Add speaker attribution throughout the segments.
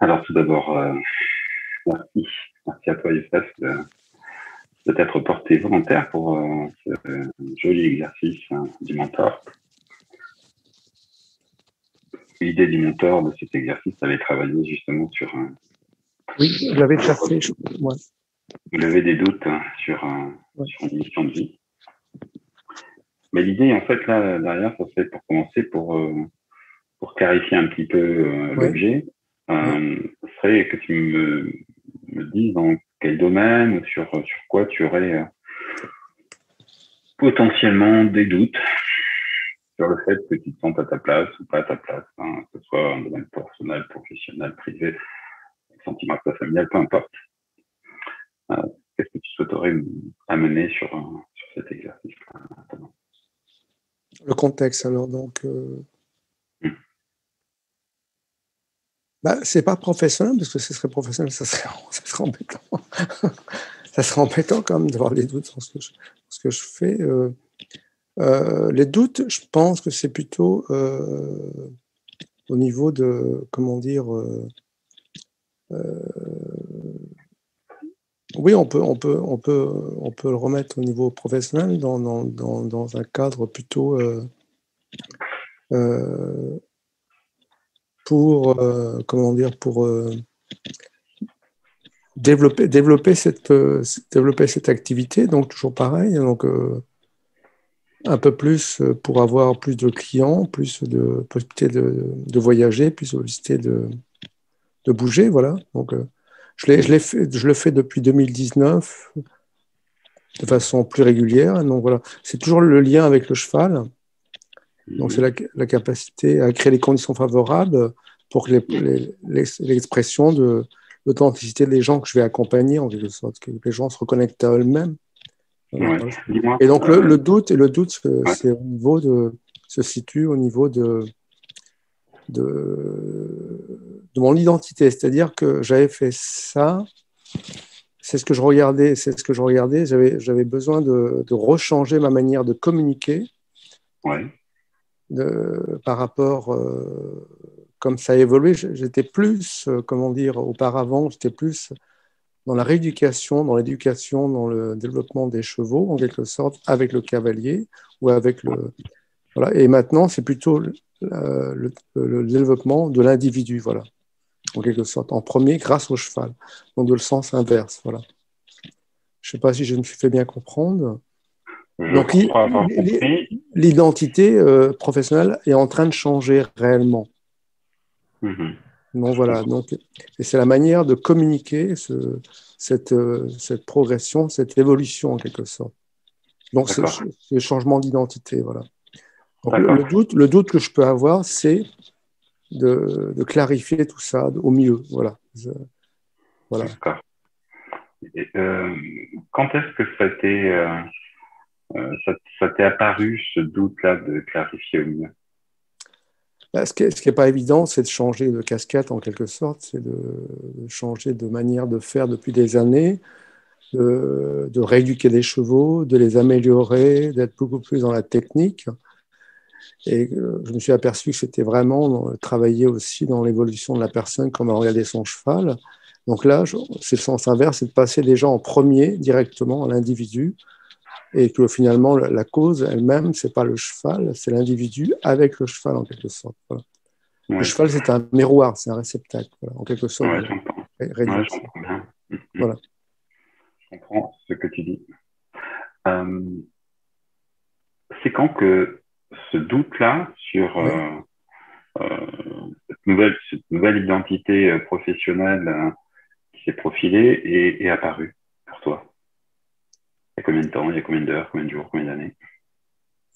Speaker 1: Alors tout d'abord, merci. Merci à toi Youssef de t'être porté volontaire pour ce joli exercice du mentor. L'idée du mentor de cet exercice avait travaillé justement sur...
Speaker 2: oui, je l'avais déjà fait. Ouais.
Speaker 1: Lever des doutes sur une mission de vie. Mais l'idée, en fait, là, derrière, ça serait pour commencer, pour clarifier un petit peu l'objet, serait que tu me dises dans quel domaine ou sur quoi tu aurais potentiellement des doutes sur le fait que tu te sens à ta place ou pas à ta place, que ce soit en domaine personnel, professionnel, privé, sentiment familial, peu importe. Qu'est-ce que tu souhaiterais amener sur cet exercice?
Speaker 2: Le contexte, alors, donc... c'est pas professionnel, parce que ce serait professionnel, ça serait embêtant. Ça serait embêtant quand même d'avoir des doutes sur ce que je fais. Les doutes, je pense que c'est plutôt au niveau de, comment dire, oui, on peut le remettre au niveau professionnel dans un cadre plutôt pour comment dire, pour développer cette activité, donc toujours pareil, donc un peu plus pour avoir plus de clients, plus de possibilités de voyager, plus de possibilités de bouger, voilà. Donc je le fais depuis 2019 de façon plus régulière. Donc voilà, c'est toujours le lien avec le cheval. Donc c'est la capacité à créer les conditions favorables pour que l'expression de l'authenticité des gens que je vais accompagner, en quelque sorte, que les gens se reconnectent à eux-mêmes. Voilà. Et donc le doute, c'est au niveau se situe au niveau de mon identité, c'est-à-dire que j'avais fait ça. C'est ce que je regardais. J'avais besoin de rechanger ma manière de communiquer par rapport, comme ça a évolué. J'étais plus, comment dire, auparavant, j'étais plus dans la rééducation, dans l'éducation, dans le développement des chevaux, en quelque sorte, avec le cavalier ou avec le... Voilà. Et maintenant, c'est plutôt le développement de l'individu, voilà, en quelque sorte, en premier, grâce au cheval, donc de le sens inverse, voilà. Je ne sais pas si je me suis fait bien comprendre. Donc, l'identité professionnelle est en train de changer réellement. Donc, voilà. Donc, et c'est la manière de communiquer cette progression, cette évolution, en quelque sorte. Donc, c'est le changement d'identité, voilà. Donc, le doute que je peux avoir, c'est de clarifier tout ça au mieux, voilà. Voilà.
Speaker 1: D'accord. Et, quand est-ce que ça t'est apparu, ce doute-là, de clarifier au mieux?
Speaker 2: Ce qui n'est pas évident, c'est de changer de casquette en quelque sorte, c'est de changer de manière de faire depuis des années, de rééduquer les chevaux, de les améliorer, d'être beaucoup plus dans la technique. Et je me suis aperçu que c'était vraiment travailler aussi dans l'évolution de la personne, comment regarder son cheval. Donc là, c'est le sens inverse, c'est de passer les gens en premier directement à l'individu, et que finalement, la cause elle-même, ce n'est pas le cheval, c'est l'individu avec le cheval en quelque sorte. Voilà. Le cheval, c'est un miroir, c'est un réceptacle, voilà, en quelque sorte.
Speaker 1: Je comprends bien.
Speaker 2: Voilà.
Speaker 1: Je comprends ce que tu dis. C'est quand que ce doute-là sur cette nouvelle identité professionnelle qui s'est profilée est apparue pour toi? Il y a combien de temps? Il y a combien d'heures? Combien de jours? Combien d'années?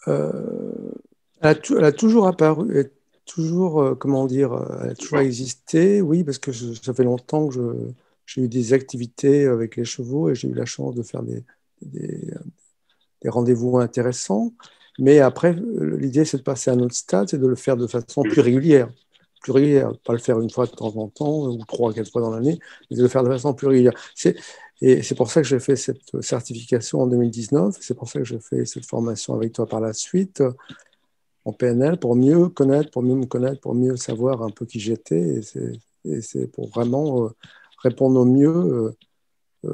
Speaker 2: Elle a toujours apparu, toujours, comment dire, elle a toujours existé, oui, parce que ça fait longtemps que j'ai eu des activités avec les chevaux et j'ai eu la chance de faire des rendez-vous intéressants. Mais après, l'idée, c'est de passer à un autre stade, c'est de le faire de façon plus régulière. Pas le faire une fois de temps en temps ou 3 à 4 fois dans l'année, mais de le faire de façon plus régulière. Et c'est pour ça que j'ai fait cette certification en 2019, c'est pour ça que j'ai fait cette formation avec toi par la suite, en PNL, pour mieux me connaître, pour mieux savoir un peu qui j'étais. Et Et c'est pour vraiment répondre au mieux,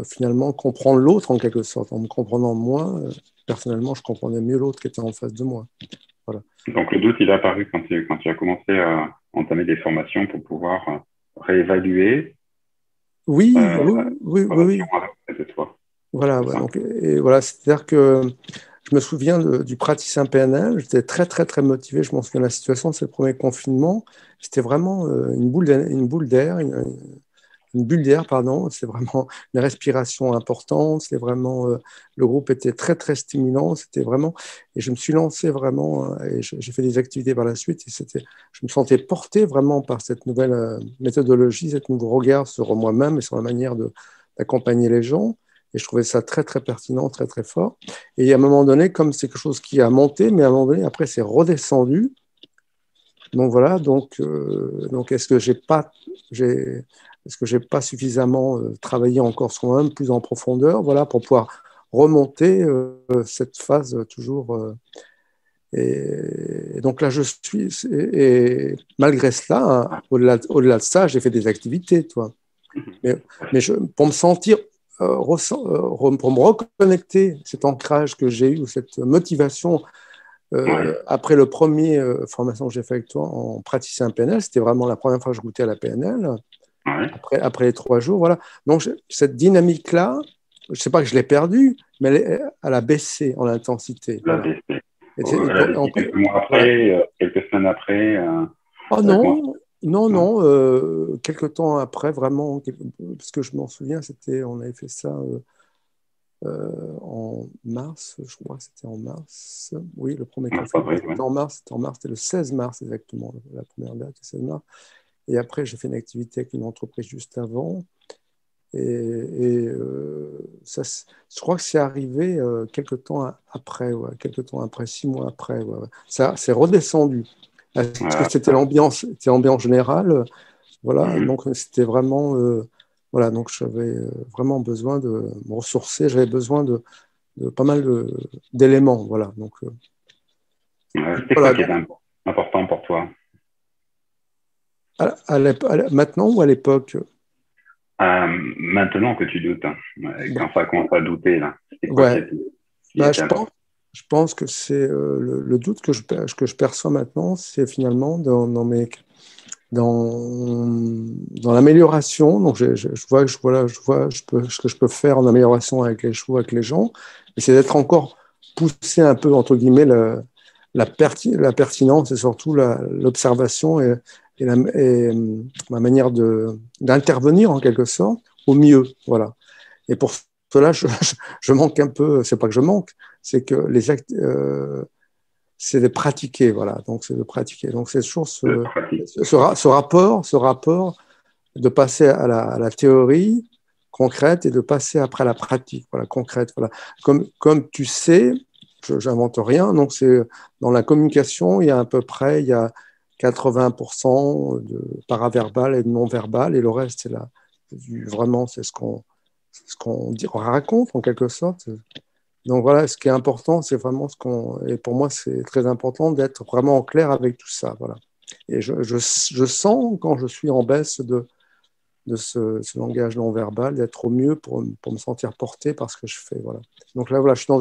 Speaker 2: finalement, comprendre l'autre en quelque sorte. En me comprenant moi, personnellement, je comprenais mieux l'autre qui était en face de moi. Voilà.
Speaker 1: Donc, le doute, il est apparu quand tu as commencé à entamer des formations pour pouvoir réévaluer
Speaker 2: Oui,
Speaker 1: la
Speaker 2: oui, oui, oui,
Speaker 1: relation
Speaker 2: oui.
Speaker 1: avec toi.
Speaker 2: Voilà,
Speaker 1: C'est
Speaker 2: ouais,
Speaker 1: ça?
Speaker 2: donc, et voilà, c'est-à-dire que je me souviens du praticien PNL, j'étais très, très, très motivé. Je m'en souviens de la situation, c'est le premier confinement. C'était vraiment une bulle d'air, pardon. C'est vraiment une respiration importante. C'est vraiment, le groupe était très, très stimulant. C'était vraiment, et je me suis lancé vraiment, et j'ai fait des activités par la suite. Et je me sentais porté vraiment par cette nouvelle méthodologie, cet nouveau regard sur moi-même et sur la manière d'accompagner les gens. Et je trouvais ça très, très pertinent, très, très fort. Et à un moment donné, comme c'est quelque chose qui a monté, mais à un moment donné, après, c'est redescendu. Donc voilà, donc est-ce que j'ai pas suffisamment travaillé encore sur moi-même plus en profondeur, voilà, pour pouvoir remonter cette phase toujours. Et donc là, je suis, et malgré cela, hein, au-delà de ça, j'ai fait des activités, toi. Mais, pour me sentir, pour me reconnecter cet ancrage que j'ai eu, cette motivation
Speaker 1: Ouais.
Speaker 2: après le premier formation que j'ai fait avec toi en praticien PNL, c'était vraiment la première fois que je goûtais à la PNL,
Speaker 1: Ouais.
Speaker 2: après les 3 jours. Voilà. Donc, cette dynamique-là, je ne sais pas que je l'ai perdue, mais elle a baissé en intensité.
Speaker 1: La
Speaker 2: Voilà.
Speaker 1: BC.
Speaker 2: Et
Speaker 1: La BC, quelques mois
Speaker 2: voilà.
Speaker 1: après, quelques semaines après,
Speaker 2: Oh
Speaker 1: comment
Speaker 2: non, non,
Speaker 1: non?
Speaker 2: non. Quelques temps après, vraiment, parce que je m'en souviens, on avait fait ça en mars, je crois que c'était en mars. Oui, le premier
Speaker 1: Non, c'est pas
Speaker 2: confinement,
Speaker 1: vrai, ouais.
Speaker 2: c'était en mars, c'était le 16 mars exactement, la première date, le 16 mars. Et après, j'ai fait une activité avec une entreprise juste avant. Ça, je crois que c'est arrivé quelques temps après, ouais, quelques temps après, 6 mois après. Ouais, ouais. Ça, c'est redescendu. Est-ce que
Speaker 1: Voilà.
Speaker 2: c'était l'ambiance générale? Voilà,
Speaker 1: Mhm.
Speaker 2: donc c'était vraiment, voilà, donc j'avais vraiment besoin de me ressourcer, j'avais besoin de pas mal d'éléments, voilà. Donc
Speaker 1: C'était quoi
Speaker 2: voilà,
Speaker 1: qui
Speaker 2: donc,
Speaker 1: était important pour toi?
Speaker 2: maintenant ou à l'époque?
Speaker 1: Maintenant que tu doutes, hein,
Speaker 2: Bah,
Speaker 1: quand ça commence à douter, là, c'est quoi
Speaker 2: ouais,
Speaker 1: qui
Speaker 2: bah,
Speaker 1: était important?
Speaker 2: je pense que c'est le doute que je perçois maintenant, c'est finalement dans l'amélioration. Donc, je vois, ce que je peux faire en amélioration avec les chevaux, avec les gens. Et c'est d'être encore poussé un peu, entre guillemets, la pertinence et surtout l'observation et ma manière d'intervenir en quelque sorte au mieux. Voilà. Et pour cela, je manque un peu, c'est pas que je manque, c'est que c'est de pratiquer, voilà. Donc, c'est de pratiquer. Donc, c'est toujours
Speaker 1: Pratique.
Speaker 2: ce rapport de passer à la théorie concrète et de passer après à la pratique, voilà, concrète. Voilà. Comme tu sais, je n'invente rien, donc c'est dans la communication, il y a 80% de paraverbal et de non-verbal, et le reste, vraiment, c'est ce qu'on raconte en quelque sorte. Donc voilà, ce qui est important, c'est vraiment et pour moi, c'est très important d'être vraiment en clair avec tout ça. Voilà. Et je sens quand je suis en baisse de ce langage non verbal, d'être au mieux pour me sentir porté par ce que je fais. Voilà. Donc là, voilà, je suis dans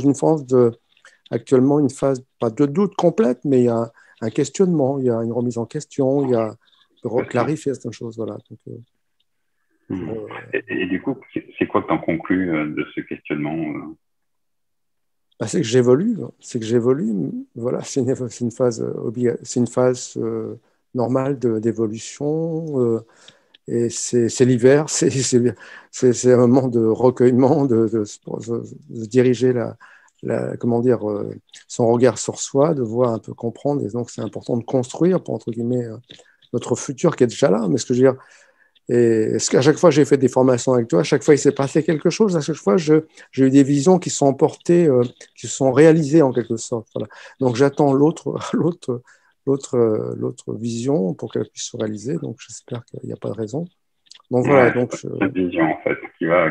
Speaker 2: actuellement une phase, pas de doute complète, mais il y a un questionnement, il y a une remise en question, il y a de
Speaker 1: C'est ça.
Speaker 2: clarifier certaines choses. Voilà. Donc,
Speaker 1: Mhm.
Speaker 2: pour,
Speaker 1: Et du coup, c'est quoi que tu en conclus de ce questionnement?
Speaker 2: bah, c'est que j'évolue. Voilà, c'est une phase c'est une phase normale d'évolution. Et c'est l'hiver, c'est un moment de recueillement, de diriger comment dire, son regard sur soi, de voir un peu comprendre. Et donc, c'est important de construire, pour, entre guillemets, notre futur qui est déjà là. Mais ce que je veux dire, et à chaque fois j'ai fait des formations avec toi, à chaque fois il s'est passé quelque chose, à chaque fois j'ai eu des visions qui sont emportées, qui se sont réalisées en quelque sorte. Voilà. Donc j'attends l'autre vision pour qu'elle puisse se réaliser. Donc j'espère qu'il n'y a pas de raison. Donc voilà,
Speaker 1: Ouais,
Speaker 2: donc
Speaker 1: cette vision, en fait, qui va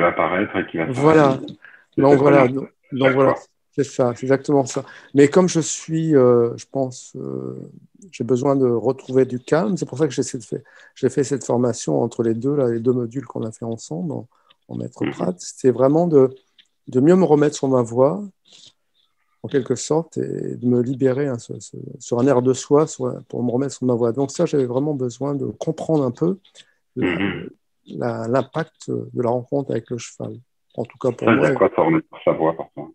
Speaker 1: apparaître et qui va se
Speaker 2: voilà,
Speaker 1: réaliser. C'est
Speaker 2: donc
Speaker 1: très bien,
Speaker 2: voilà,
Speaker 1: chaque
Speaker 2: voilà,
Speaker 1: fois.
Speaker 2: C'est ça, c'est exactement ça. Mais comme je suis, je pense, j'ai besoin de retrouver du calme. C'est pour ça que j'ai fait cette formation entre les deux, là, les deux modules qu'on a fait ensemble en maître Pratt. C'était vraiment de mieux me remettre sur ma voie, en quelque sorte, et de me libérer sur un air de soi pour me remettre sur ma voie. Donc ça, j'avais vraiment besoin de comprendre un peu l'impact de la rencontre avec le cheval. En tout cas pour moi.
Speaker 1: Ça veut dire quoi, ça remettre sur sa voie pour toi?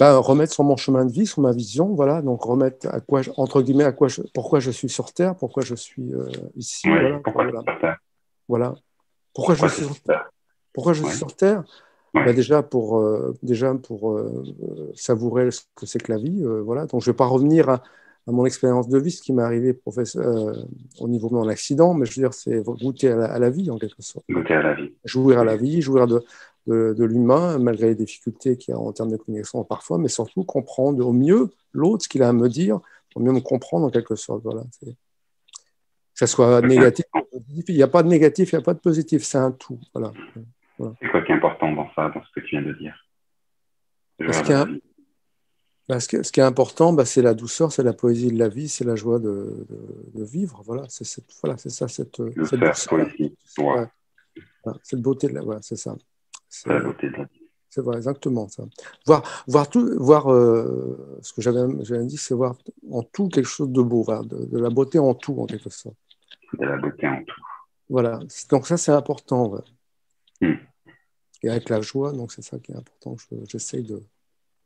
Speaker 2: Remettre sur mon chemin de vie, sur ma vision, voilà. Donc remettre entre guillemets, pourquoi je suis sur Terre, pourquoi je suis ici,
Speaker 1: Oui,
Speaker 2: voilà.
Speaker 1: pourquoi tu es sur Terre?
Speaker 2: Voilà. Pourquoi je suis sur Terre?
Speaker 1: Ouais.
Speaker 2: Déjà pour savourer ce que c'est que la vie, voilà. Donc je ne vais pas revenir à mon expérience de vie, ce qui m'est arrivé au niveau de mon accident, mais je veux dire, c'est goûter à la vie en quelque sorte.
Speaker 1: Goûter à la vie.
Speaker 2: Jouir à la vie, jouir de l'humain, malgré les difficultés qu'il y a en termes de connexion parfois, mais surtout comprendre au mieux l'autre, ce qu'il a à me dire, pour mieux me comprendre en quelque sorte. Voilà. Que ce soit négatif ou positif. Il n'y a pas de négatif, il n'y a pas de positif, c'est un tout. Voilà.
Speaker 1: C'est quoi qui est important dans ça, dans ce que tu viens de dire?
Speaker 2: Ce qui est important, c'est la douceur, c'est la poésie de la vie, c'est la joie de vivre. Voilà, c'est ça, cette douceur.
Speaker 1: Poésie,
Speaker 2: ouais. Voilà, cette beauté de la vie, c'est ça.
Speaker 1: C'est la beauté de la vie.
Speaker 2: C'est vrai, exactement ça. Voir ce que j'avais dit, c'est voir en tout quelque chose de beau, voilà, de la beauté en tout, en quelque sorte.
Speaker 1: De la beauté en tout.
Speaker 2: Voilà, donc ça, c'est important. Ouais. Et avec la joie, donc c'est ça qui est important, j'essaie de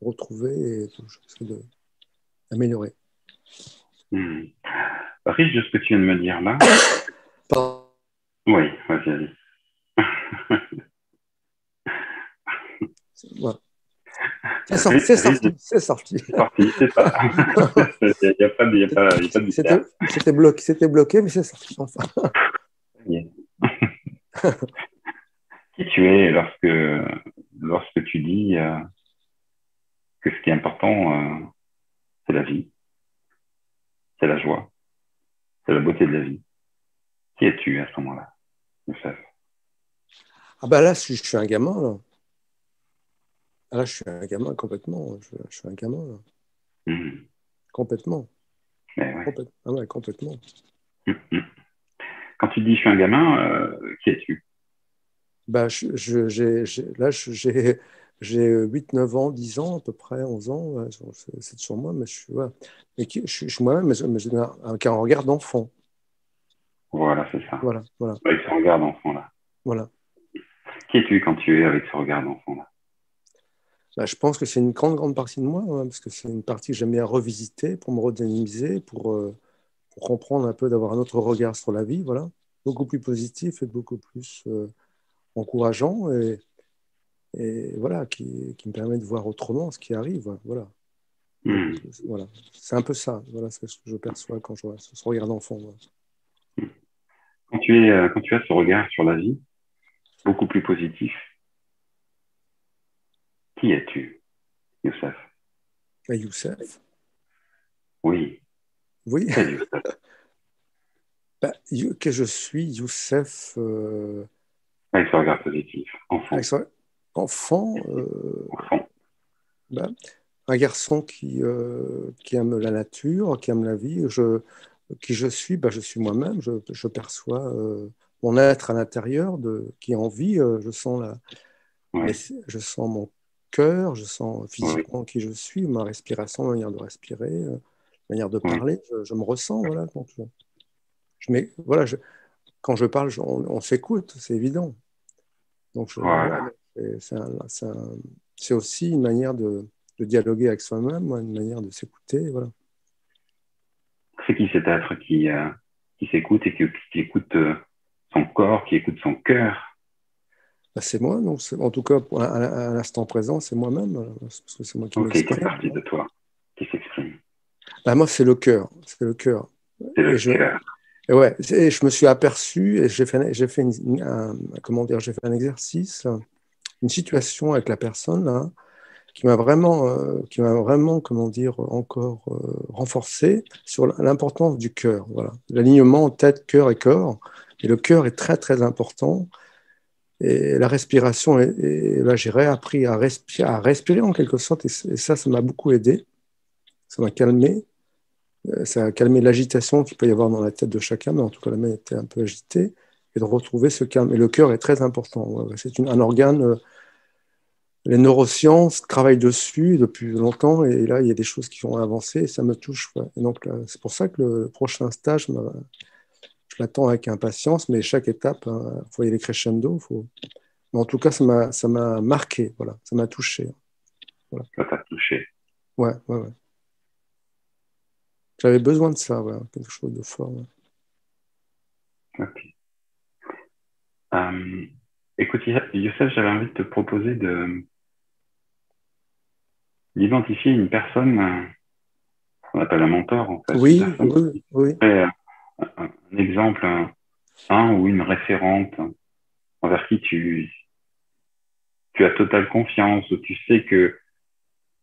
Speaker 2: retrouver et j'essaie d'améliorer.
Speaker 1: Riche de ce que tu viens de me dire là. Oui, vas-y.
Speaker 2: Voilà. C'est sorti.
Speaker 1: C'est sorti, c'est ça. Il n'y a pas de mystère.
Speaker 2: C'était bloqué, mais c'est sorti enfin.
Speaker 1: Qui tu es lorsque tu dis que ce qui est important, c'est la vie, c'est la joie, c'est la beauté de la vie. Qui es-tu à ce moment-là, Youssef?
Speaker 2: Là, je suis un gamin, là. Là, je suis un gamin complètement. Je suis un gamin, là. Complètement.
Speaker 1: Ouais.
Speaker 2: Complètement.
Speaker 1: Quand tu dis je suis un gamin, qui es-tu?
Speaker 2: J'ai 8, 9 ans, 10 ans, à peu près, 11 ans. Ouais, c'est sur moi, mais je suis, ouais. Mais je suis moi-même, mais j'ai un regard d'enfant.
Speaker 1: Voilà, c'est ça.
Speaker 2: Voilà.
Speaker 1: Avec ce regard d'enfant-là.
Speaker 2: Voilà.
Speaker 1: Qui es-tu quand tu es avec ce regard d'enfant-là?
Speaker 2: Je pense que c'est une grande partie de moi, hein, parce que c'est une partie que j'aime bien revisiter pour me redynamiser, pour comprendre un peu, d'avoir un autre regard sur la vie, voilà. Beaucoup plus positif et beaucoup plus encourageant et voilà, qui me permet de voir autrement ce qui arrive, voilà. Voilà. C'est un peu ça, voilà ce que je perçois quand je vois ce regard d'enfant. Voilà.
Speaker 1: Quand tu as ce regard sur la vie, beaucoup plus positif, qui es-tu, Youssef?
Speaker 2: Youssef?
Speaker 1: Oui.
Speaker 2: Oui.
Speaker 1: C'est Youssef.
Speaker 2: Que je suis, Youssef.
Speaker 1: Avec ce regard positif, enfant.
Speaker 2: Enfant. Un garçon qui aime la nature, qui aime la vie. Qui je suis, je suis moi-même. Je perçois mon être à l'intérieur qui est en vie. Je sens je sens mon cœur, je sens physiquement qui je suis, ma respiration, ma manière de respirer, ma manière de parler. Je me ressens, voilà. Donc, quand je parle, on s'écoute, c'est évident. Donc, c'est aussi une manière de dialoguer avec soi-même, une manière de s'écouter, voilà.
Speaker 1: C'est qui cet être qui s'écoute et qui écoute son corps, qui écoute son cœur?
Speaker 2: C'est moi, donc en tout cas, à l'instant présent, c'est moi-même, parce que c'est moi qui m'exprime.
Speaker 1: Quelle partie de toi qui s'exprime?
Speaker 2: Moi, c'est le cœur. C'est le cœur. Et je me suis aperçu, et j'ai fait un exercice, une situation avec la personne là, qui m'a vraiment, encore renforcé sur l'importance du cœur. Voilà. L'alignement tête, cœur et corps. Et le cœur est très, très important. Et la respiration, et là, j'ai réappris à respirer en quelque sorte, et ça m'a beaucoup aidé. Ça m'a calmé. Ça a calmé l'agitation qu'il peut y avoir dans la tête de chacun, mais en tout cas, la mienne était un peu agitée, et de retrouver ce calme. Et le cœur est très important. C'est un organe, les neurosciences travaillent dessus depuis longtemps, et là, il y a des choses qui ont avancé, et ça me touche. Et donc, c'est pour ça que le prochain stage, je l'attends avec impatience, mais chaque étape, il faut y aller crescendo. Mais en tout cas, ça m'a marqué, voilà, ça m'a touché. Voilà.
Speaker 1: Ça t'a touché.
Speaker 2: Ouais. J'avais besoin de ça, ouais, quelque chose de fort. Ouais.
Speaker 1: Ok. Écoute, Youssef, j'avais envie de te proposer d'identifier une personne qu'on appelle un mentor, en fait. Une
Speaker 2: Oui,
Speaker 1: personne
Speaker 2: oui.
Speaker 1: qui fait un exemple, un ou une référente envers qui tu as totale confiance, où tu sais que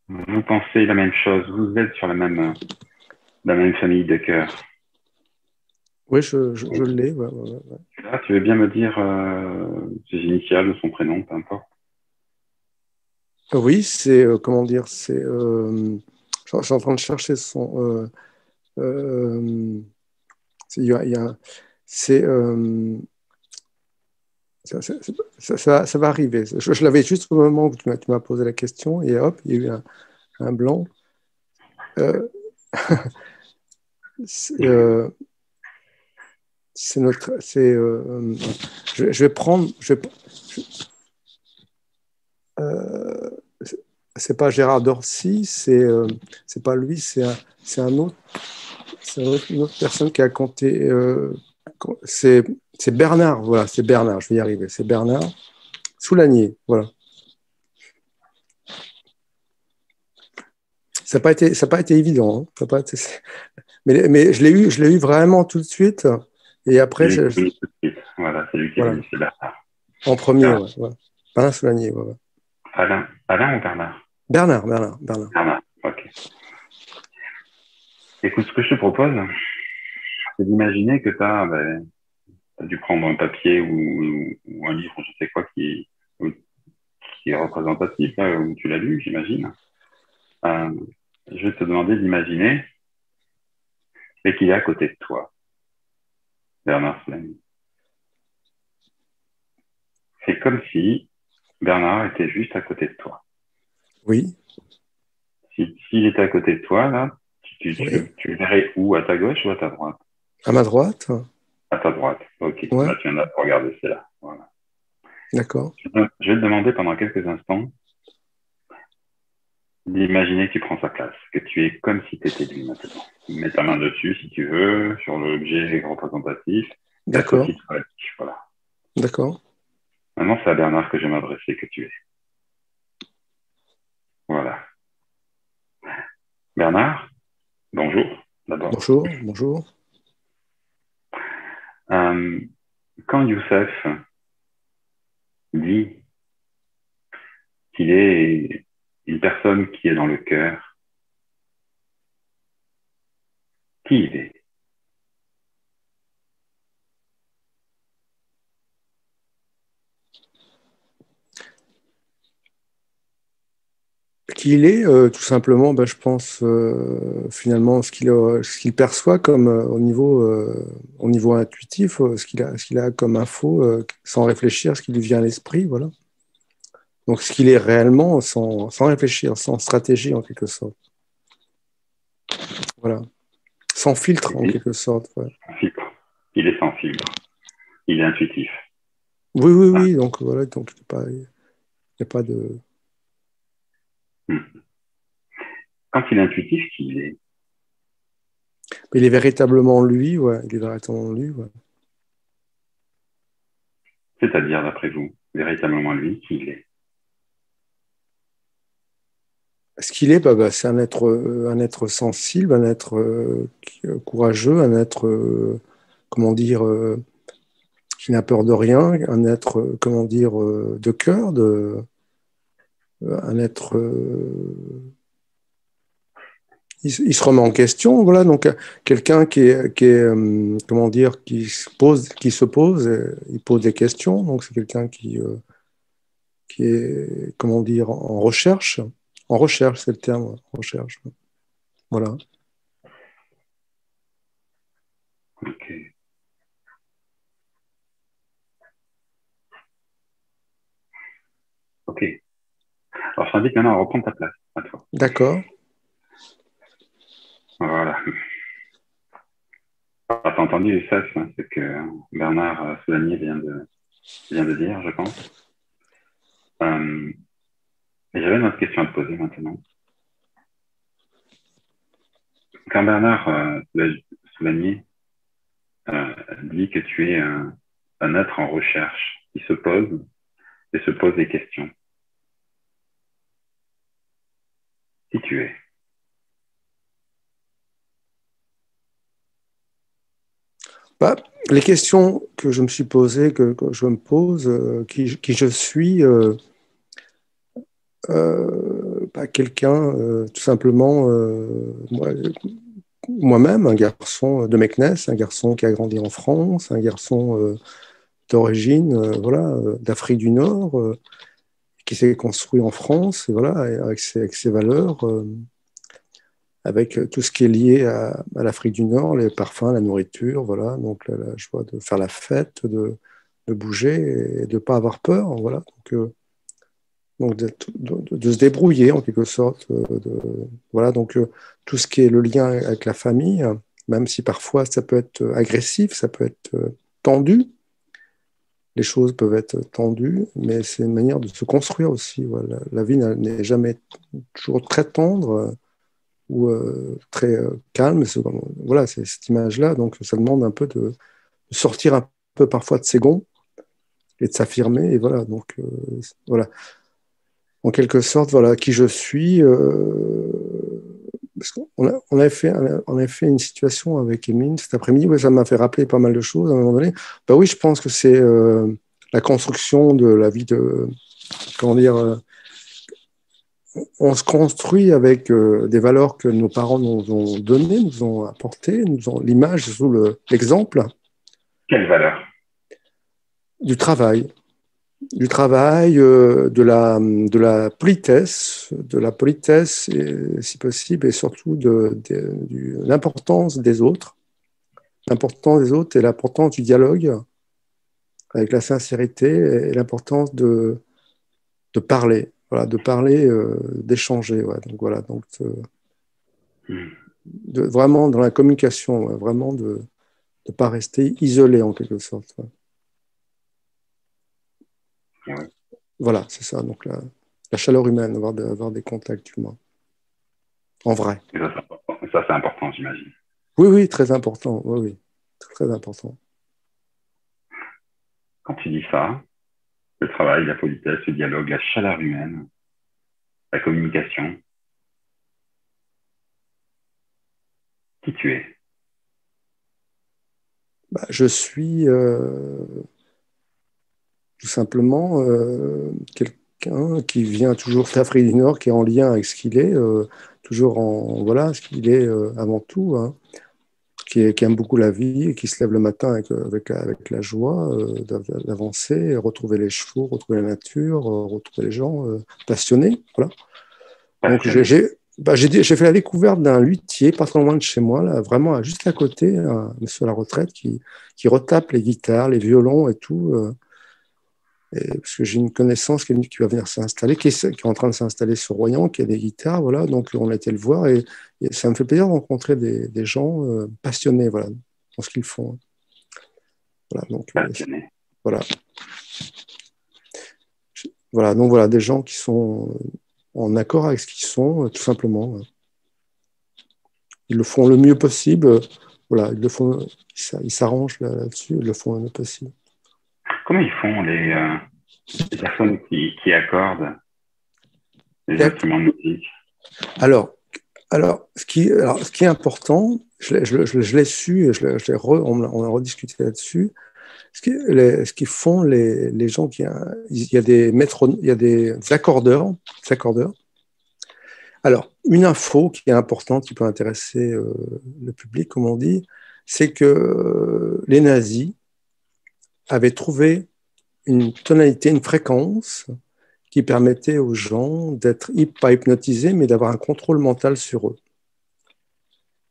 Speaker 1: vous pensez la même chose, vous êtes sur la même famille de cœur.
Speaker 2: Oui, je l'ai. Ouais.
Speaker 1: Là, tu veux bien me dire ses initiales ou son prénom, peu importe.
Speaker 2: Oui, c'est, comment dire, c'est, je suis en train de chercher son, il y a, c'est, ça va arriver. Je l'avais juste au moment où tu m'as posé la question, et hop, il y a eu un blanc. C'est notre, je vais prendre, euh, c'est pas Gérard Dorcy, c'est pas lui, c'est un autre, une autre personne qui a compté. C'est Bernard, voilà, c'est Bernard, je vais y arriver, c'est Bernard Soulagnier, voilà. Ça n'a pas été évident, hein, ça a pas été, mais je l'ai eu vraiment tout de suite. Et
Speaker 1: C'est
Speaker 2: après,
Speaker 1: lui qui est venu tout de suite. Voilà, c'est lui qui est
Speaker 2: voilà,
Speaker 1: venu, c'est Bernard.
Speaker 2: en premier, ouais, ouais. Bernard Soulagnier, ouais.
Speaker 1: Alain ou Bernard?
Speaker 2: Bernard.
Speaker 1: Bernard, ok. Écoute, ce que je te propose, c'est d'imaginer que tu as dû prendre un papier ou un livre, je sais quoi, qui est représentatif, là, où tu l'as lu, j'imagine. Euh, je vais te demander d'imaginer et qu'il est à côté de toi, Bernard Soulagnier. C'est comme si Bernard était juste à côté de toi.
Speaker 2: Oui,
Speaker 1: S'il était à côté de toi, là,
Speaker 2: oui.
Speaker 1: tu le verrais où? À ta gauche ou à ta droite?
Speaker 2: À ma droite,
Speaker 1: À ta droite. Ok.
Speaker 2: ouais,
Speaker 1: Bah, tu viens de regarder, c'est là. Voilà.
Speaker 2: d'accord.
Speaker 1: Je vais te demander pendant quelques instants d'imaginer que tu prends sa place, que tu es comme si tu étais lui maintenant. Mets ta main dessus si tu veux, sur l'objet représentatif, et
Speaker 2: D'accord,
Speaker 1: associe-toi à lui. Voilà.
Speaker 2: d'accord.
Speaker 1: Maintenant, c'est à Bernard que je vais m'adresser, que tu es. Voilà. Bernard, bonjour, d'abord.
Speaker 2: Bonjour.
Speaker 1: Euh, quand Youssef dit qu'il est une personne qui est dans le cœur, qui il est?
Speaker 2: Qui il est, tout simplement, ben, je pense finalement ce qu'il perçoit comme au niveau intuitif, ce qu'il a comme info, sans réfléchir, ce qui lui vient à l'esprit, voilà. Donc ce qu'il est réellement, sans réfléchir, sans stratégie en quelque sorte, voilà. Sans filtre en quelque sorte. Ouais.
Speaker 1: Sans filtre. Il est sans filtre. Il est intuitif. Ah.
Speaker 2: Oui. Donc voilà, donc il n'y a pas de.
Speaker 1: Quand il est intuitif, qui il est?
Speaker 2: Mais il est véritablement lui, ouais. Il est véritablement lui, ouais.
Speaker 1: C'est-à-dire, d'après vous, véritablement lui, qui il est?
Speaker 2: Ce qu'il est, c'est un être sensible, un être courageux, un être, comment dire, qui n'a peur de rien, un être, comment dire, de cœur, un être il se remet en question, voilà. Donc quelqu'un comment dire, qui se pose, il pose des questions. Donc c'est quelqu'un qui est, comment dire, en recherche. En recherche, c'est le terme, recherche. Voilà.
Speaker 1: Ok. Ok. Alors, je t'invite maintenant à reprendre ta place, à toi.
Speaker 2: D'accord.
Speaker 1: Voilà. Alors, t'as entendu ça, ce que Bernard Soulagnier vient de dire, je pense. Et j'avais une autre question à te poser maintenant. Quand Bernard Soulagnier dit que tu es un être en recherche qui se pose et se pose des questions, qui tu es?
Speaker 2: Bah, les questions que je me suis posées, que je me pose, qui je suis, quelqu'un, tout simplement, moi-même, un garçon de Meknès, un garçon qui a grandi en France, un garçon d'origine, d'Afrique du Nord, qui s'est construit en France, et voilà, avec ses valeurs, avec tout ce qui est lié à l'Afrique du Nord, les parfums, la nourriture, voilà, donc la joie de faire la fête, de bouger et de ne pas avoir peur, voilà. Donc de se débrouiller en quelque sorte. Voilà, donc tout ce qui est le lien avec la famille, même si parfois ça peut être agressif, ça peut être tendu, les choses peuvent être tendues, mais c'est une manière de se construire aussi. Voilà. La vie n'est jamais toujours très tendre ou très calme. Voilà, c'est cette image-là. Donc ça demande un peu de sortir un peu parfois de ses gonds et de s'affirmer. Et voilà, donc voilà. En quelque sorte, voilà qui je suis. Parce qu'on on a fait une situation avec Émile cet après-midi où ça m'a fait rappeler pas mal de choses à un moment donné. Ben oui, je pense que c'est la construction de la vie de, comment dire, on se construit avec des valeurs que nos parents nous ont données, nous ont apportées, nous ont l'image sous l'exemple.
Speaker 1: Quelle valeur?
Speaker 2: Du travail. Du travail, de la politesse, et, si possible, et surtout de l'importance des autres. L'importance des autres et l'importance du dialogue avec la sincérité et l'importance de parler, voilà, de parler, d'échanger. Ouais. Donc voilà, donc vraiment dans la communication, ouais, vraiment de ne pas rester isolé en quelque sorte. Ouais.
Speaker 1: Ouais.
Speaker 2: Voilà, c'est ça. Donc la chaleur humaine, avoir des contacts humains, en vrai.
Speaker 1: Et ça c'est important, j'imagine.
Speaker 2: Oui, oui, très important. Oui, oui, très important.
Speaker 1: Quand tu dis ça, le travail, la politesse, le dialogue, la chaleur humaine, la communication, qui tu es?
Speaker 2: Bah, je suis tout simplement quelqu'un qui vient toujours d'Afrique du Nord, qui est en lien avec ce qu'il est, toujours en voilà, ce qu'il est avant tout, hein, qui aime beaucoup la vie et qui se lève le matin avec la joie d'avancer, retrouver les chevaux, retrouver la nature, retrouver les gens passionnés. Voilà. Donc j'ai fait la découverte d'un luthier pas trop loin de chez moi, là, vraiment juste à côté, un monsieur à la retraite qui retape les guitares, les violons et tout. Parce que j'ai une connaissance qui va venir s'installer, qui est en train de s'installer sur Royan, qui a des guitares, voilà. Donc on a été le voir et ça me fait plaisir de rencontrer des gens passionnés, voilà, dans ce qu'ils font. Voilà, donc voilà. Voilà, donc voilà, des gens qui sont en accord avec ce qu'ils sont, tout simplement. Ils le font le mieux possible, voilà, ils s'arrangent là-dessus, ils le font le mieux possible.
Speaker 1: Comment ils font les personnes qui accordent les instruments de musique?
Speaker 2: Alors, ce qui est important, je l'ai su, on a rediscuté là-dessus. Ce qu'ils font les gens il y a des accordeurs. Alors, une info qui est importante, qui peut intéresser le public, comme on dit, c'est que les nazis avaient trouvé une tonalité, une fréquence qui permettait aux gens d'être pas hypnotisés, mais d'avoir un contrôle mental sur eux.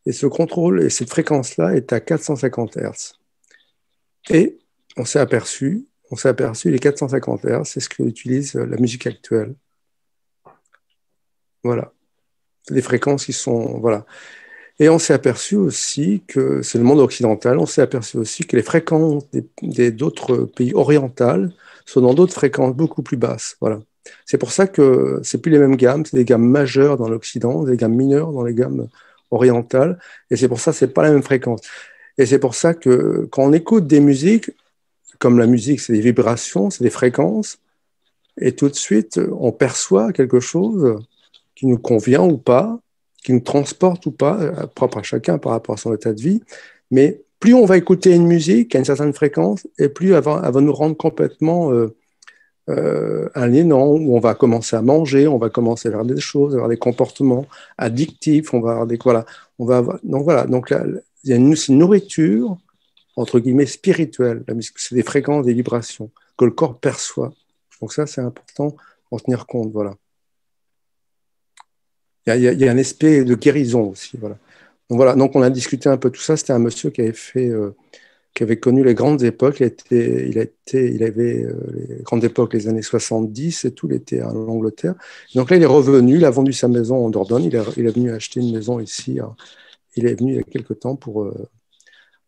Speaker 2: Et ce contrôle et cette fréquence-là est à 450 Hz. Et on s'est aperçu, les 450 Hz, c'est ce qu'utilise la musique actuelle. Voilà. C'est des fréquences qui sont... Voilà. Et on s'est aperçu aussi que, c'est le monde occidental, on s'est aperçu aussi que les fréquences d'autres pays orientaux sont dans d'autres fréquences beaucoup plus basses. Voilà. C'est pour ça que c'est plus les mêmes gammes, c'est des gammes majeures dans l'Occident, des gammes mineures dans les gammes orientales, et c'est pour ça que c'est pas la même fréquence. Et c'est pour ça que quand on écoute des musiques, comme la musique, c'est des vibrations, c'est des fréquences, et tout de suite, on perçoit quelque chose qui nous convient ou pas, qui nous transporte ou pas, propre à chacun par rapport à son état de vie. Mais plus on va écouter une musique à une certaine fréquence, et plus elle va nous rendre complètement aliénants, où on va commencer à manger, on va commencer à faire des choses, à avoir des comportements addictifs, on va avoir des... Voilà. Donc voilà, donc là, il y a une nourriture, entre guillemets, spirituelle. La musique, c'est des fréquences, des vibrations que le corps perçoit. Donc ça, c'est important d'en tenir compte, voilà. Il y a un aspect de guérison aussi. Voilà. Donc, voilà. Donc, on a discuté un peu tout ça. C'était un monsieur qui avait connu les grandes époques. Il avait les grandes époques, les années 70 et tout. Il était en Angleterre. Donc là, il est revenu. Il a vendu sa maison en Dordogne. Il est venu acheter une maison ici. Il est venu il y a quelques temps pour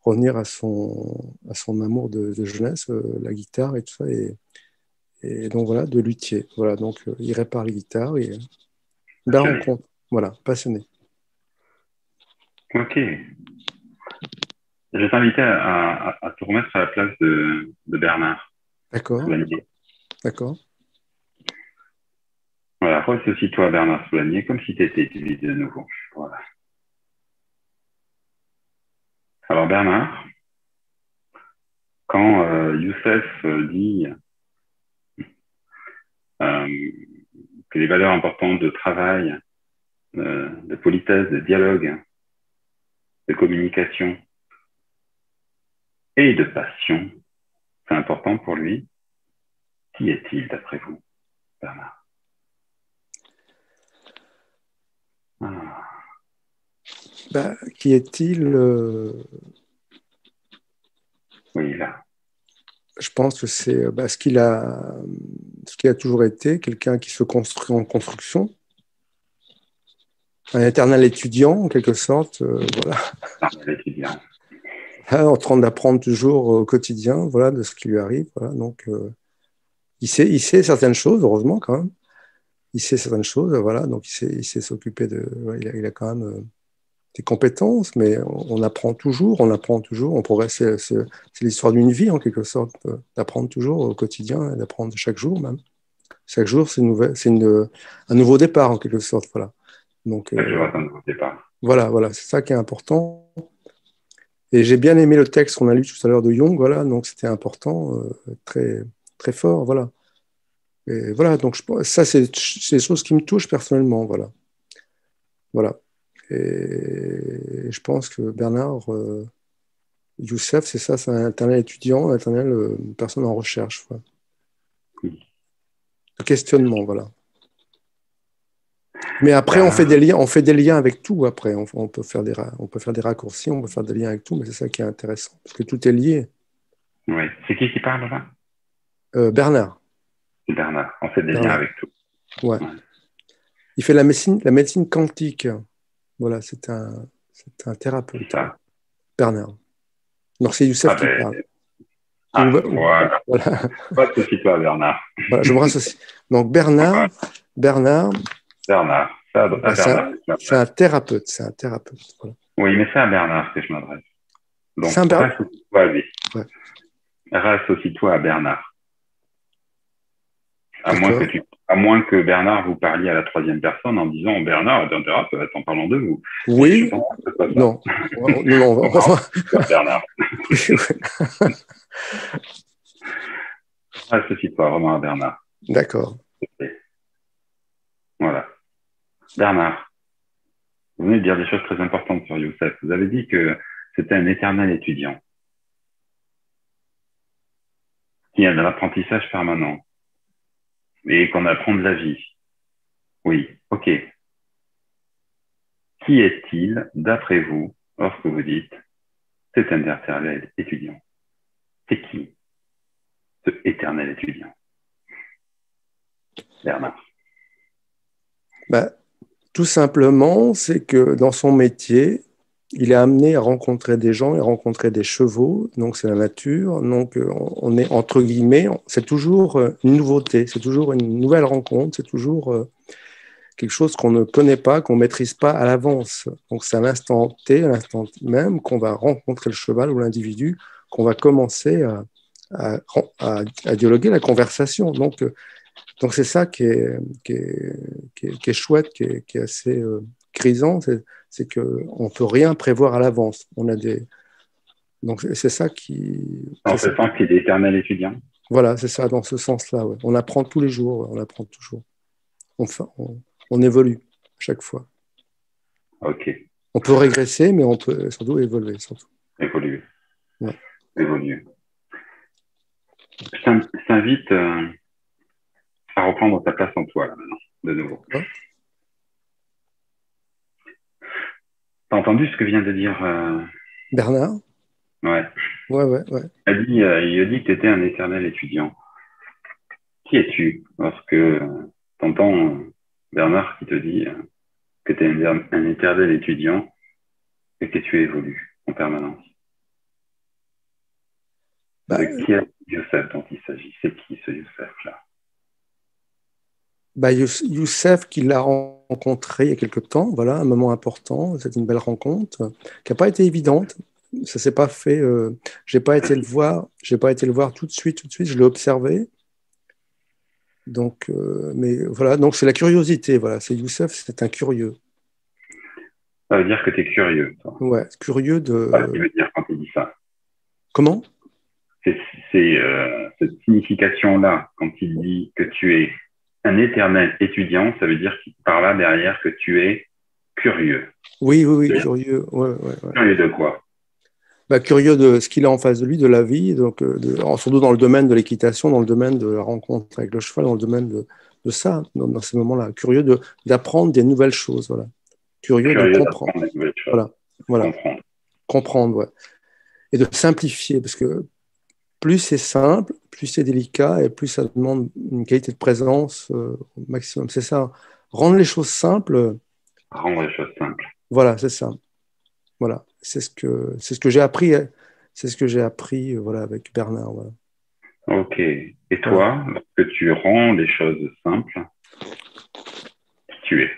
Speaker 2: revenir à son amour de jeunesse, la guitare et tout ça. Et donc voilà, de luthier. Voilà. Donc, il répare les guitares. Et, la rencontre, voilà, passionné.
Speaker 1: Ok. Je vais t'inviter à te remettre à la place de Bernard.
Speaker 2: D'accord. D'accord.
Speaker 1: Voilà, ressuscite-toi Bernard Soulagnier comme si tu étais lui de nouveau. Voilà. Alors Bernard, quand Youssef dit que les valeurs importantes de travail, de politesse, de dialogue, de communication et de passion, c'est important pour lui. Qui est-il d'après vous, Bernard?
Speaker 2: Qui est-il
Speaker 1: Oui, là.
Speaker 2: Je pense que c'est ce qu'il a toujours été, quelqu'un qui se construit en construction, un éternel étudiant en quelque sorte, voilà.
Speaker 1: Éternel étudiant.
Speaker 2: En train d'apprendre toujours au quotidien, voilà, de ce qui lui arrive, voilà. Donc il sait certaines choses, heureusement quand même. Il sait certaines choses, voilà. Donc il sait s'occuper de. Il a quand même des compétences, mais on apprend toujours, on progresse. C'est l'histoire d'une vie, en quelque sorte, d'apprendre toujours au quotidien, d'apprendre chaque jour même. Chaque jour, c'est un nouveau départ, en quelque sorte. Voilà. Donc,
Speaker 1: un nouveau départ.
Speaker 2: Voilà, c'est ça qui est important. Et j'ai bien aimé le texte qu'on a lu tout à l'heure de Jung, voilà, donc c'était important, très, très fort, voilà. Et voilà, donc ça, c'est des choses qui me touchent personnellement, voilà. Voilà. Et je pense que Bernard Youssef, c'est ça, c'est un éternel étudiant, un éternel personne en recherche. Voilà. Le questionnement, voilà. Mais après, on fait des liens avec tout. Après, on peut faire des raccourcis, on peut faire des liens avec tout, mais c'est ça qui est intéressant, parce que tout est lié.
Speaker 1: Oui. C'est qui parle là?
Speaker 2: Bernard.
Speaker 1: C'est Bernard. On fait des liens avec tout.
Speaker 2: Ouais. Il fait la médecine quantique. Voilà, c'est un thérapeute.
Speaker 1: Ça.
Speaker 2: Bernard. Donc c'est Youssef qui parle.
Speaker 1: Voilà. Pas de souci, toi, Bernard.
Speaker 2: Voilà, je me rassocie. Donc Bernard. C'est un thérapeute. Voilà.
Speaker 1: Oui, mais c'est à Bernard que je m'adresse. Donc, rassocie-toi à lui. Ouais. Rassocie-toi à Bernard. À moins que Bernard vous parliez à la troisième personne en disant Bernard est un thérapeute en parlant de vous.
Speaker 2: Oui. Non. Non.
Speaker 1: Bernard. Rassocie-toi vraiment à Bernard.
Speaker 2: D'accord.
Speaker 1: Voilà. Bernard, Vous venez de dire des choses très importantes sur Youssef. Vous avez dit que c'était un éternel étudiant qui a de l'apprentissage permanent et qu'on apprend de la vie. Oui, ok. Qui est-il, d'après vous, lorsque vous dites c'est un éternel étudiant? C'est qui, ce éternel étudiant? Bernard.
Speaker 2: Bah, tout simplement, c'est que dans son métier, il est amené à rencontrer des gens et rencontrer des chevaux, donc c'est la nature. Donc on est entre guillemets, c'est toujours une nouveauté, c'est toujours une nouvelle rencontre, c'est toujours quelque chose qu'on ne connaît pas, qu'on ne maîtrise pas à l'avance. Donc c'est à l'instant T, à l'instant même, qu'on va rencontrer le cheval ou l'individu, qu'on va commencer à dialoguer la conversation. Donc c'est ça qui est chouette, qui est assez grisant, c'est qu'on ne peut rien prévoir à l'avance. Donc c'est ça qui...
Speaker 1: En ce sens qu'il est éternel étudiant.
Speaker 2: Voilà, c'est ça, dans ce sens-là. Ouais. On apprend tous les jours, on apprend toujours. On évolue chaque fois.
Speaker 1: Ok.
Speaker 2: On peut régresser, mais on peut surtout évoluer. Surtout.
Speaker 1: Évoluer.
Speaker 2: Ouais.
Speaker 1: Évoluer. Je t'invite à reprendre ta place en toi, là, maintenant, de nouveau.
Speaker 2: Ouais.
Speaker 1: T'as entendu ce que vient de dire
Speaker 2: Bernard?
Speaker 1: Ouais.
Speaker 2: Ouais.
Speaker 1: Il a dit que tu étais un éternel étudiant. Qui es-tu lorsque t'entends Bernard qui te dit que tu es un éternel étudiant et que tu évolues en permanence? De qui est Youssef dont il s'agit? C'est qui ce Youssef-là?
Speaker 2: Youssef, qui l'a rencontré il y a quelque temps, voilà, un moment important, c'est une belle rencontre, qui n'a pas été évidente. Ça s'est pas fait. J'ai pas été le voir tout de suite. Je l'ai observé. Donc, mais voilà, donc c'est la curiosité. Voilà, c'est Youssef, c'est un curieux.
Speaker 1: Ça veut dire que tu es curieux, toi.
Speaker 2: Ouais, curieux de.
Speaker 1: Qu'est-ce qu'il veut dire quand il dit ça?
Speaker 2: Comment?
Speaker 1: C'est cette signification-là, quand il dit que tu es un éternel étudiant, ça veut dire qu'il par là derrière que tu es curieux.
Speaker 2: Oui, curieux. Ouais.
Speaker 1: Curieux de quoi?
Speaker 2: Curieux de ce qu'il a en face de lui, de la vie, donc surtout dans le domaine de l'équitation, dans le domaine de la rencontre avec le cheval, dans le domaine de ça, dans ces moments-là. Curieux d'apprendre des nouvelles choses, voilà. Curieux de comprendre.
Speaker 1: Des nouvelles choses.
Speaker 2: Voilà. Comprendre, ouais. Et de simplifier, parce que plus c'est simple, plus c'est délicat et plus ça demande une qualité de présence au maximum. C'est ça. Rendre les choses simples.
Speaker 1: Rendre les choses simples.
Speaker 2: Voilà, c'est ça. Voilà. C'est ce que j'ai appris. C'est ce que j'ai appris voilà, avec Bernard. Voilà.
Speaker 1: Ok. Et toi, lorsque tu rends les choses simples, qui tu es?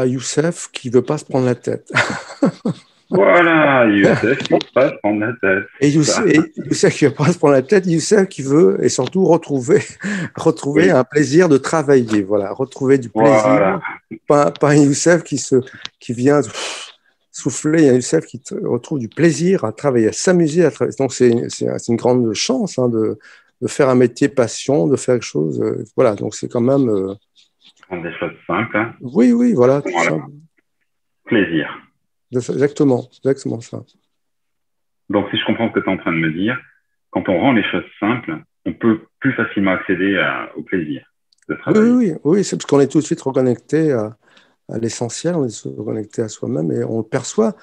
Speaker 2: Youssef qui ne veut pas se prendre la tête.
Speaker 1: Voilà, Youssef qui ne veut pas se prendre la tête.
Speaker 2: Et Youssef qui ne veut pas se prendre la tête, Youssef qui veut, et surtout retrouver un plaisir de travailler, voilà, retrouver du plaisir. Voilà. Pas un Youssef qui vient souffler, un Youssef qui retrouve du plaisir à travailler, à s'amuser à travailler. Donc c'est une grande chance de faire un métier passion, de faire quelque chose. Voilà, donc c'est quand même.
Speaker 1: Rendre des choses simples. Hein.
Speaker 2: Oui, voilà. Tout ça.
Speaker 1: Plaisir.
Speaker 2: Exactement ça.
Speaker 1: Donc, si je comprends ce que tu es en train de me dire, quand on rend les choses simples, on peut plus facilement accéder au plaisir de travailler.
Speaker 2: Oui, c'est parce qu'on est tout de suite reconnecté à l'essentiel, on est reconnecté à soi-même et on le perçoit.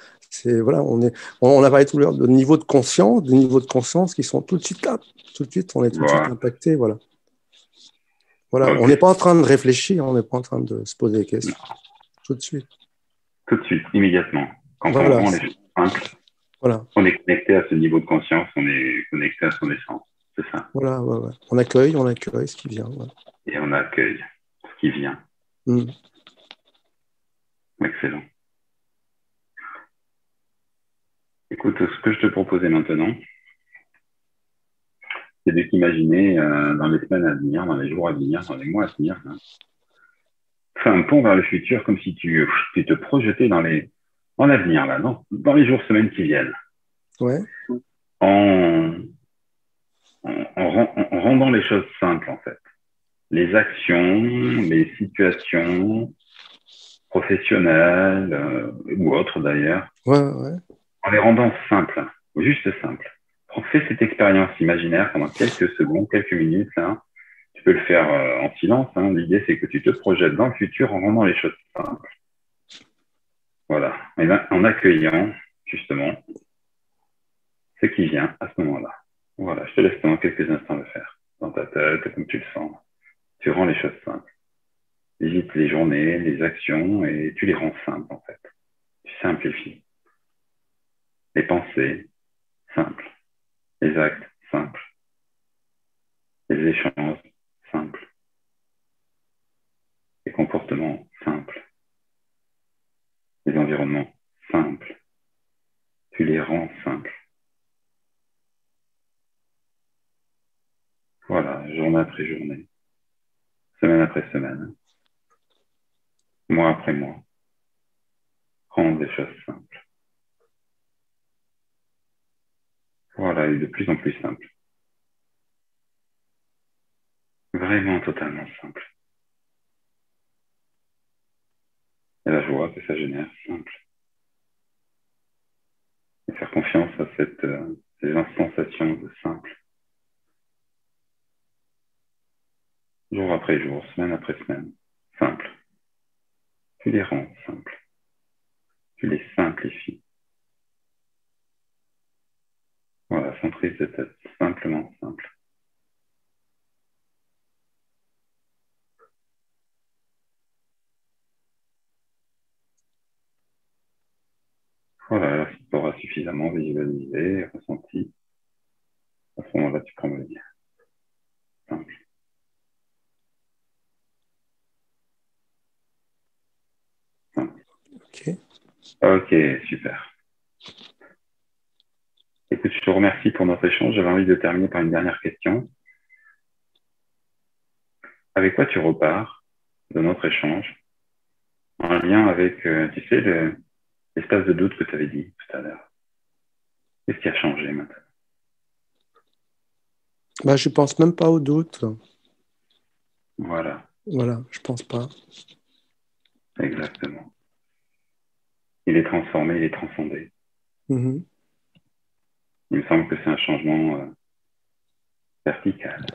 Speaker 2: Voilà, on a parlé tout à l'heure de niveaux de conscience qui sont tout de suite là. Tout de suite, on est tout de suite impacté. Voilà. Okay. On n'est pas en train de réfléchir, on n'est pas en train de se poser des questions. Non. Tout de suite.
Speaker 1: Tout de suite, immédiatement. Quand on rend les choses simples, on est connecté à ce niveau de conscience, on est connecté à son essence. C'est ça.
Speaker 2: Voilà, ouais. On accueille ce qui vient. Ouais.
Speaker 1: Et on accueille ce qui vient. Excellent. Écoute, ce que je te proposais maintenant, c'est de t'imaginer dans les semaines à venir, dans les jours à venir, dans les mois à venir, faire un pont vers le futur comme si tu te projetais dans l'avenir, là, dans les jours, semaines qui viennent.
Speaker 2: Ouais.
Speaker 1: En rendant les choses simples, en fait. Les actions, les situations, professionnels ou autres d'ailleurs,
Speaker 2: Ouais.
Speaker 1: en les rendant simples, juste simples. Fais cette expérience imaginaire pendant quelques secondes, quelques minutes. Là. Tu peux le faire en silence. Hein. L'idée, c'est que tu te projettes dans le futur en rendant les choses simples. Voilà. Et là, en accueillant, justement, ce qui vient à ce moment-là. Voilà. Je te laisse pendant quelques instants le faire. Dans ta tête, comme tu le sens. Tu rends les choses simples. Visite les journées, les actions, et tu les rends simples, en fait. Tu simplifies. Les pensées, simples. Les actes, simples. Les échanges, simples. Les comportements, simples. Les environnements, simples. Tu les rends simples. Voilà, journée après journée, semaine après semaine, mois après mois. Rendre des choses simples. Voilà, et de plus en plus simple. Vraiment totalement simple. Et la joie que ça génère, simple. Et faire confiance à ces sensations de simple. Jour après jour, semaine après semaine, simple. Tu les rends simples. Tu les simplifies. Voilà, sans prise de tête, simplement simple. Voilà, si tu auras suffisamment visualisé, ressenti, à ce moment-là, tu prends le dire. Simple. Simple. Ok, super. Écoute, je te remercie pour notre échange. J'avais envie de terminer par une dernière question. Avec quoi tu repars de notre échange en lien avec, tu sais, l'espace de doute que tu avais dit tout à l'heure? Qu'est-ce qui a changé maintenant?
Speaker 2: Bah, je pense même pas au doute.
Speaker 1: Voilà.
Speaker 2: Voilà, je pense pas.
Speaker 1: Exactement. Il est transformé, il est transcendé.
Speaker 2: Mm-hmm.
Speaker 1: Il me semble que c'est un changement vertical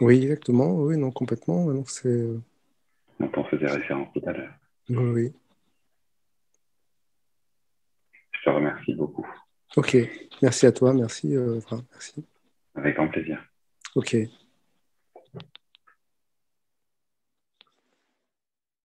Speaker 2: Oui, exactement. Oui, non, complètement. Donc, c'est...
Speaker 1: dont on faisait référence tout à l'heure.
Speaker 2: Oui.
Speaker 1: Je te remercie beaucoup.
Speaker 2: Ok, merci à toi, merci. Merci.
Speaker 1: Avec grand plaisir.
Speaker 2: Ok.